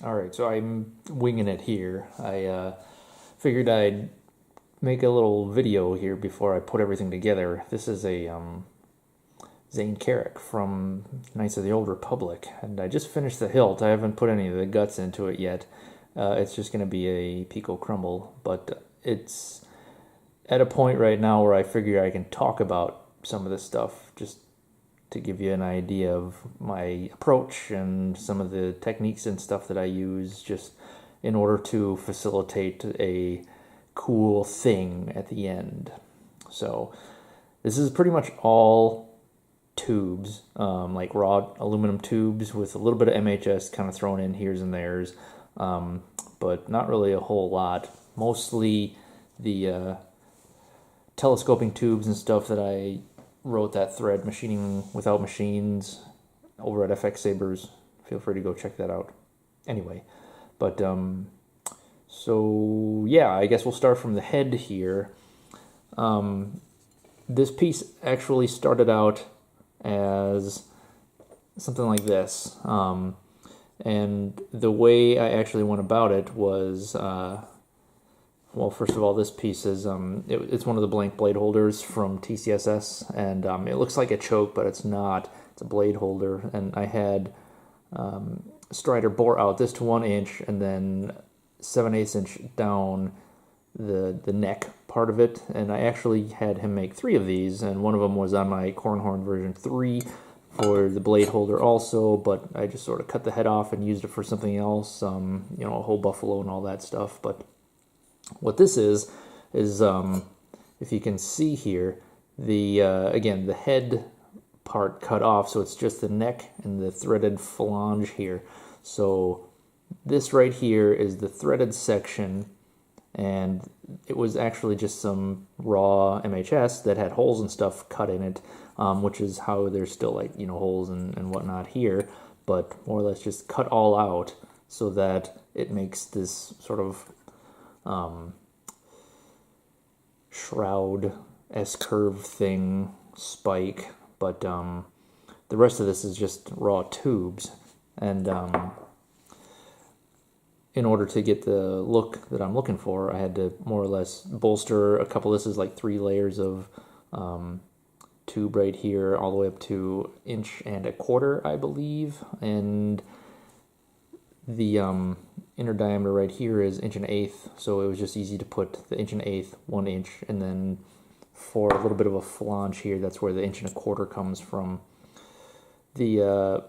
Alright, so I'm winging it here. I figured I'd make a little video here before I put everything together. This is a Zayne Carrick from Knights of the Old Republic, and I just finished the hilt. I haven't put any of the guts into it yet. It's just going to be a Pico Crumble, but it's at a point right now where I figure I can talk about some of this stuff just to give you an idea of my approach and some of the techniques and stuff that I use just in order to facilitate a cool thing at the end. So this is pretty much all tubes, like raw aluminum tubes with a little bit of MHS kind of thrown in here's and there's, but not really a whole lot. Mostly the telescoping tubes and stuff that I wrote that thread, Machining Without Machines, over at FX Sabers. Feel free to go check that out. Anyway, but so yeah, I guess we'll start from the head here. This piece actually started out as something like this, and the way I actually went about it was, well, first of all, this piece is it's one of the blank blade holders from TCSS, and it looks like a choke, but it's not. It's a blade holder, and I had Strider bore out this to 1 inch, and then 7/8 inch down the neck part of it, and I actually had him make 3 of these, and one of them was on my Cornhorn version 3 for the blade holder also, but I just sort of cut the head off and used it for something else, you know, a whole buffalo and all that stuff. But what this is if you can see here, the again, the head part cut off, so it's just the neck and the threaded flange here. So this right here is the threaded section, and it was actually just some raw MHS that had holes and stuff cut in it, which is how there's still, like, you know, holes and whatnot here, but more or less just cut all out so that it makes this sort of shroud S-curve thing, spike, but the rest of this is just raw tubes, and in order to get the look that I'm looking for, I had to more or less bolster a couple. This is like 3 layers of tube right here, all the way up to 1.25 inches, I believe, and the inner diameter right here is 1.1 inches, so it was just easy to put the 1.1 inches, 1 inch, and then for a little bit of a flange here, that's where the 1.25 inches comes from. The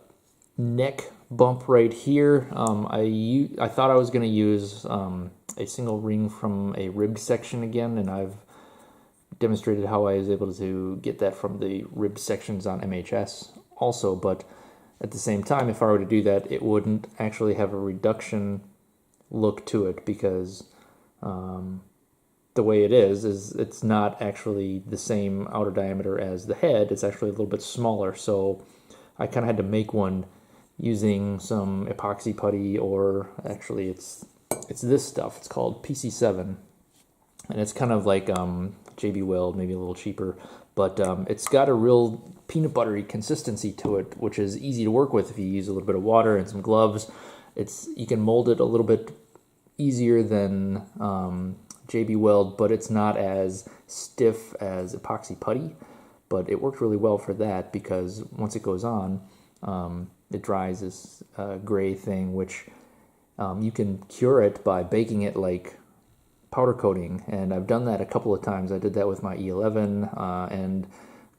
neck bump right here, I thought I was going to use a single ring from a ribbed section again, and I've demonstrated how I was able to get that from the ribbed sections on MHS also, but at the same time, if I were to do that, it wouldn't actually have a reduction look to it, because the way it is it's not actually the same outer diameter as the head. It's actually a little bit smaller, so I kind of had to make one using some epoxy putty, or actually it's this stuff. It's called PC7, and it's kind of like JB Weld, maybe a little cheaper, but it's got a real peanut buttery consistency to it, which is easy to work with if you use a little bit of water and some gloves. You can mold it a little bit easier than JB Weld, but it's not as stiff as epoxy putty. But it worked really well for that, because once it goes on, it dries this gray thing, which you can cure it by baking it like powder coating, and I've done that a couple of times. I did that with my E11 and a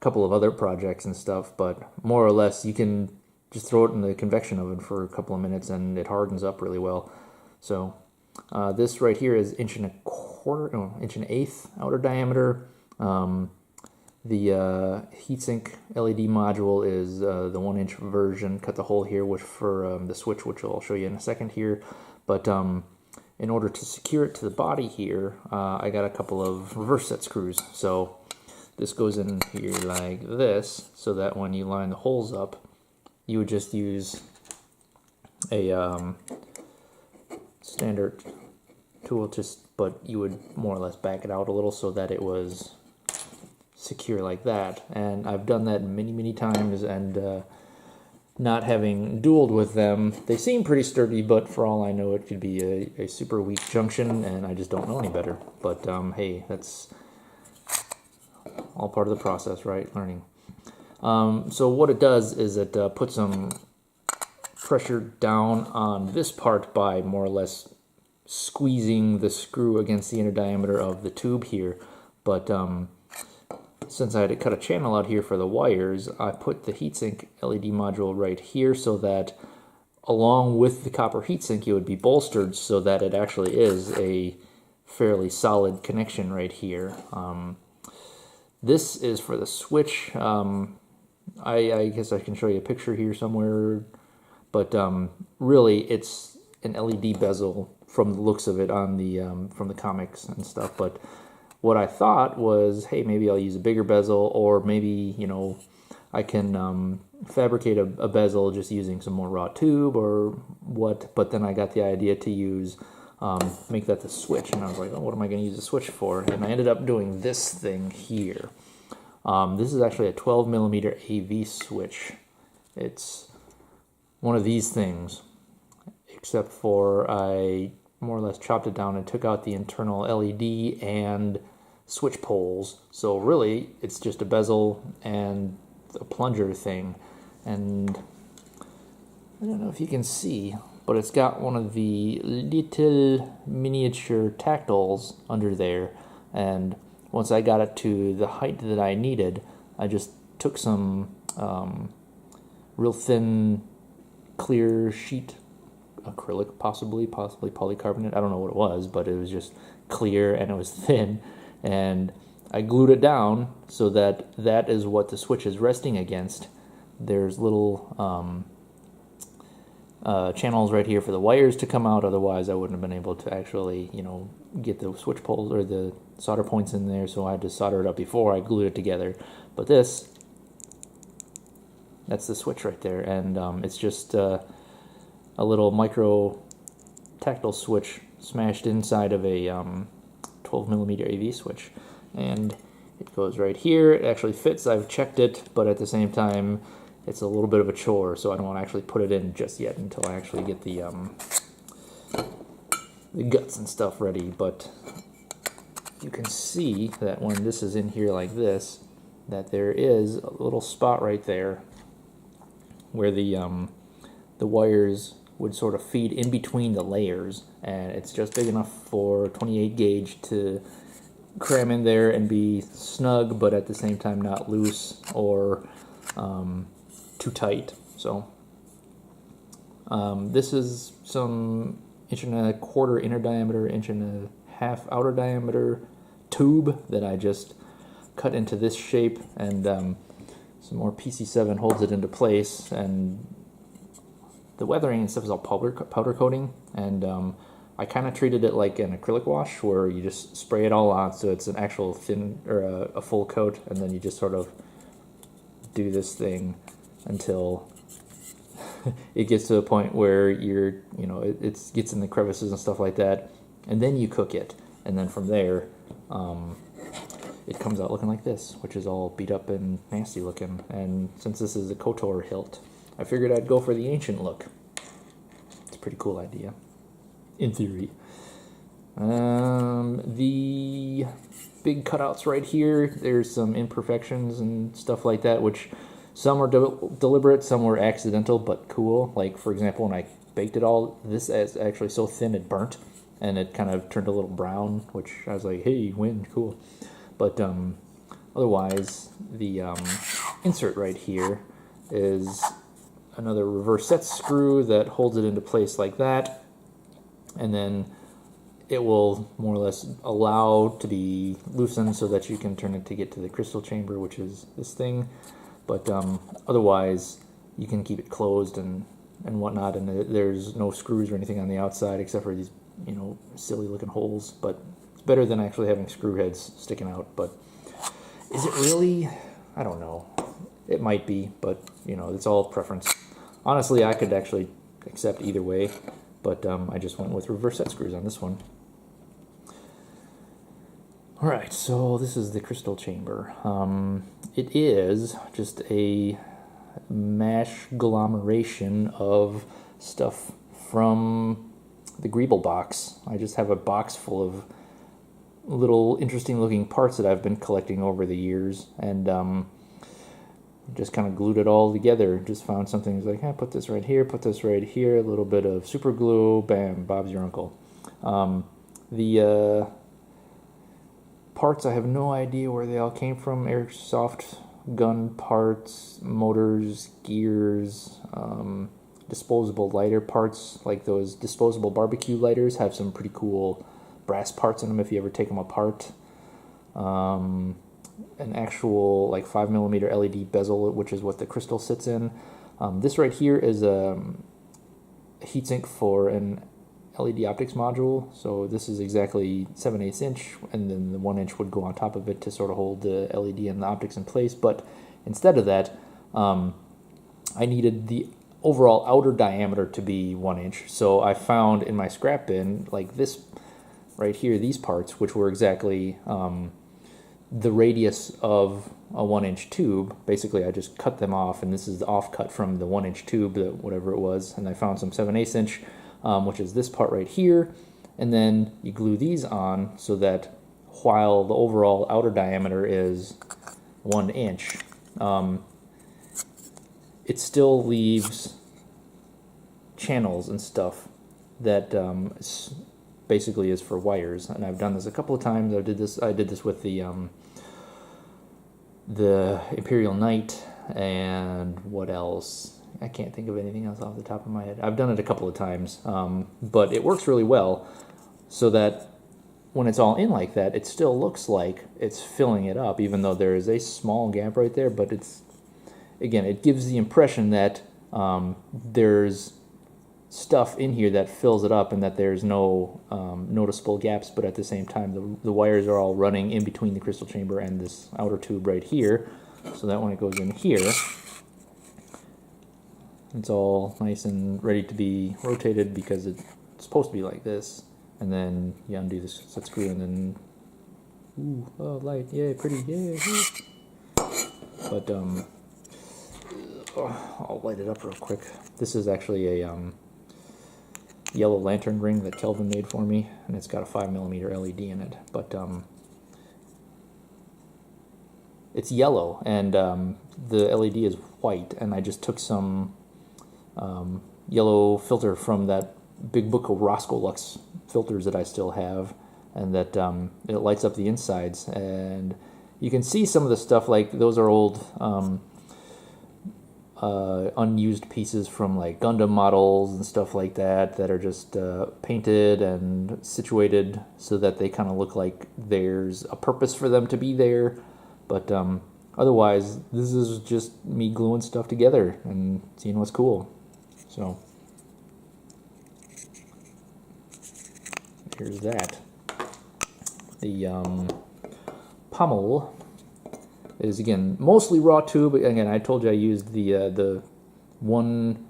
couple of other projects and stuff, but more or less you can just throw it in the convection oven for a couple of minutes and it hardens up really well. So this right here is 1.25 inches outer diameter. The heatsink LED module is the 1 inch version. Cut the hole here for the switch, which I'll show you in a second here. But in order to secure it to the body here, I got a couple of reverse set screws. So this goes in here like this, so that when you line the holes up, you would just use a standard tool, but you would more or less back it out a little so that it was secure like that. And I've done that many times, and not having dueled with them, they seem pretty sturdy, but for all I know, it could be a super weak junction, and I just don't know any better. But hey, that's all part of the process, right? Learning. So what it does is it puts some pressure down on this part by more or less squeezing the screw against the inner diameter of the tube here. But since I had to cut a channel out here for the wires, I put the heatsink LED module right here so that along with the copper heatsink, it would be bolstered so that it actually is a fairly solid connection right here. This is for the switch. I guess I can show you a picture here somewhere, but really it's an LED bezel from the looks of it on the from the comics and stuff. But what I thought was, hey, maybe I'll use a bigger bezel, or maybe, you know, I can fabricate a bezel just using some more raw tube or what. But then I got the idea to use, make that the switch. And I was like, oh, what am I going to use the switch for? And I ended up doing this thing here. This is actually a 12 millimeter AV switch. It's one of these things, except for I more or less chopped it down and took out the internal LED and switch poles. So really, it's just a bezel and a plunger thing. And I don't know if you can see, but it's got one of the little miniature tactiles under there. And once I got it to the height that I needed, I just took some real thin, clear sheet acrylic, possibly polycarbonate. I don't know what it was, but it was just clear and it was thin. And I glued it down so that that is what the switch is resting against. There's little channels right here for the wires to come out. Otherwise, I wouldn't have been able to actually, you know, get the switch poles or the solder points in there. So I had to solder it up before I glued it together. But that's the switch right there, and it's just a little micro tactile switch smashed inside of a 12 millimeter AV switch, and it goes right here. It actually fits. I've checked it, but at the same time, it's a little bit of a chore, so I don't want to actually put it in just yet until I actually get the guts and stuff ready. But you can see that when this is in here like this, that there is a little spot right there where the wires would sort of feed in between the layers, and it's just big enough for 28 gauge to cram in there and be snug, but at the same time not loose or too tight. So this is some 1.25 inch inner diameter, 1.5 inch outer diameter tube that I just cut into this shape, and some more PC7 holds it into place, and the weathering and stuff is all powder coating, and I kind of treated it like an acrylic wash where you just spray it all on, so it's an actual thin or a full coat, and then you just sort of do this thing until it gets to a point where it gets in the crevices and stuff like that, and then you cook it, and then from there it comes out looking like this, which is all beat up and nasty looking. And since this is a KoTOR hilt, I figured I'd go for the ancient look. It's a pretty cool idea, in theory. The big cutouts right here, there's some imperfections and stuff like that, which some are deliberate, some were accidental, but cool. Like, for example, when I baked it all, this is actually so thin it burnt, and it kind of turned a little brown, which I was like, hey, win, cool. But otherwise, the insert right here is another reverse set screw that holds it into place like that, and then it will more or less allow to be loosened so that you can turn it to get to the crystal chamber, which is this thing. But otherwise, you can keep it closed and whatnot, and there's no screws or anything on the outside except for these, silly looking holes. But it's better than actually having screw heads sticking out. But is it really? I don't know. It might be, but it's all preference. Honestly, I could actually accept either way, but I just went with reverse set screws on this one. Alright, so this is the crystal chamber. It is just a mash agglomeration of stuff from the Greeble box. I just have a box full of little interesting looking parts that I've been collecting over the years, and just kind of glued it all together. Just found something, like, put this right here, put this right here, a little bit of super glue, bam, Bob's your uncle. The parts, I have no idea where they all came from. Airsoft gun parts, motors, gears, disposable lighter parts, like those disposable barbecue lighters have some pretty cool brass parts in them if you ever take them apart. An actual like 5mm LED bezel, which is what the crystal sits in. This right here is a heatsink for an LED optics module, so this is exactly 7/8 inch, and then the 1 inch would go on top of it to sort of hold the LED and the optics in place. But instead of that, I needed the overall outer diameter to be 1 inch, so I found in my scrap bin, like this right here, these parts, which were exactly the radius of a 1 inch tube. Basically, I just cut them off, and this is the offcut from the 1 inch tube, whatever it was, and I found some 7/8 inch, which is this part right here, and then you glue these on so that while the overall outer diameter is 1 inch, it still leaves channels and stuff that basically is for wires. And I've done this a couple of times. I did this with the Imperial Knight, and what else? I can't think of anything else off the top of my head. I've done it a couple of times, but it works really well, so that when it's all in like that, it still looks like it's filling it up, even though there is a small gap right there. But it's, again, it gives the impression that there's stuff in here that fills it up and that there's no noticeable gaps, but at the same time the wires are all running in between the crystal chamber and this outer tube right here, so that when it goes in here, it's all nice and ready to be rotated, because it's supposed to be like this, and then you undo this set screw, and then oh, light, yay, pretty, yay. But I'll light it up real quick. This is actually a yellow lantern ring that Kelvin made for me, and it's got a 5mm LED in it, but it's yellow, and the LED is white, and I just took some yellow filter from that big book of Roscoe Lux filters that I still have, and that it lights up the insides, and you can see some of the stuff, like those are old unused pieces from like Gundam models and stuff like that are just painted and situated so that they kind of look like there's a purpose for them to be there. But otherwise, this is just me gluing stuff together and seeing what's cool. So here's that. The pommel is, again, mostly raw tube. Again, I told you I used the one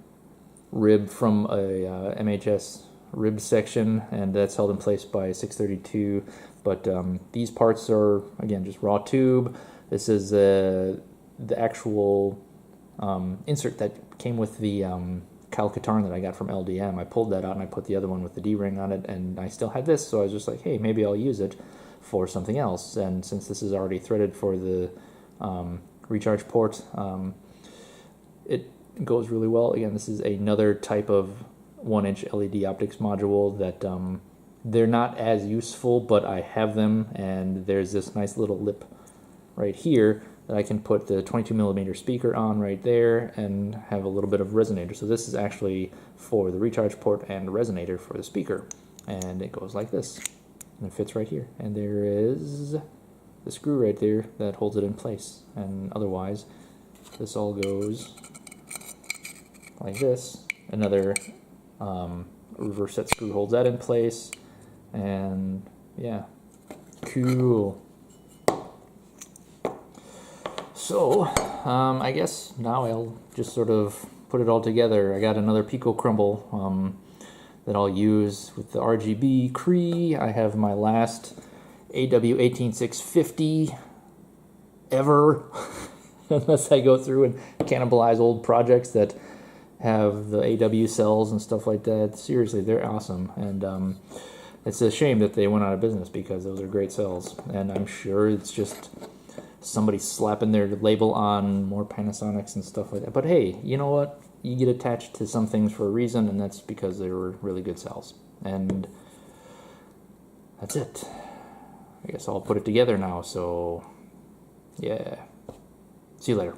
rib from a MHS rib section, and that's held in place by 632. But these parts are, again, just raw tube. This is the actual insert that came with the KoTOR that I got from LDM. I pulled that out and I put the other one with the D-ring on it, and I still had this, so I was just like, hey, maybe I'll use it for something else. And since this is already threaded for the recharge port, it goes really well. Again, this is another type of 1 inch LED optics module that they're not as useful, but I have them, and there's this nice little lip right here that I can put the 22mm speaker on right there and have a little bit of resonator. So this is actually for the recharge port and resonator for the speaker, and it goes like this, and it fits right here, and there is the screw right there that holds it in place. And otherwise, this all goes like this. Another reverse set screw holds that in place, and yeah, cool. So I guess now I'll just sort of put it all together. I got another Pico crumble that I'll use with the RGB Cree. I have my last AW18650 ever. unless I go through and cannibalize old projects that have the AW cells and stuff like that. Seriously, they're awesome, and it's a shame that they went out of business because those are great cells, and I'm sure it's just somebody slapping their label on more Panasonics and stuff like that. But hey, you know what? You get attached to some things for a reason, and that's because they were really good cells. And that's it. I guess I'll put it together now, so yeah. See you later.